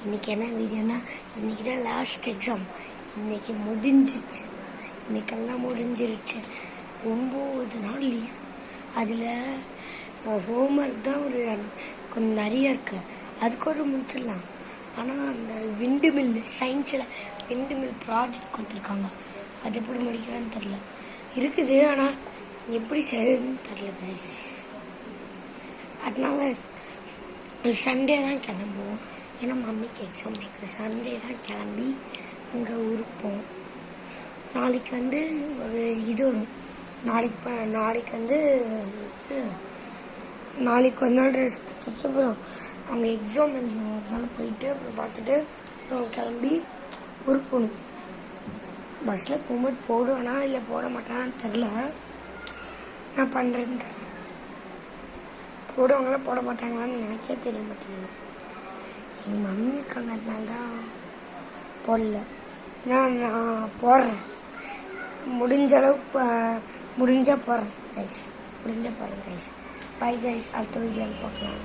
இன்றைக்கி என்ன வீடியோனா, இன்றைக்கி தான் லாஸ்ட் எக்ஸாம். இன்றைக்கி முடிஞ்சிச்சு. இன்றைக்கெல்லாம் முடிஞ்சிருச்சு. 9 நாள் லீவ். அதில் ஹோம்ஒர்க் தான் கொஞ்சம் நிறைய இருக்குது. அதுக்கு ஒரு முடிச்சிடலாம். ஆனால் அந்த விண்டு மில் சயின்ஸில் விண்டு மில் ப்ராஜெக்ட் கொடுத்துருக்காங்க. அது எப்படி முடிக்கலான்னு தெரில. இருக்குது, ஆனால் எப்படி செய்யறதுன்னு தெரில கைஸ். அதனால சண்டே தான் கிளம்புவோம். ஏன்னா மம்மிக்கு எக்ஸாம் இருக்குது. சண்டே தான் கிளம்பி இங்கே ஊருக்கு போவோம். நாளைக்கு ஒரு இது வரும். நாளைக்கு ஒரு நாள் ரெஸ்ட். அப்புறம் அங்கே எக்ஸாம் எழுதுனால போயிட்டு அப்புறம் பார்த்துட்டு அப்புறம் கிளம்பி ஊருக்கு போகணும். பஸ்ஸில் போகும்போது போடுவேனா இல்லை போட மாட்டானான்னு தெரில. நான் பண்ணுறேன்னு தெரில. போடுவாங்களா போட மாட்டாங்களான்னு எனக்கே தெரிய மாட்டேங்குது. எங்கள் மம்மி இருக்காங்க, அதனால தான் போடல. நான் போடுறேன். முடிஞ்சால் போடுறேன் கைஸ். Bye guys. அடுத்த வீடியோவில் பார்க்கலாம்.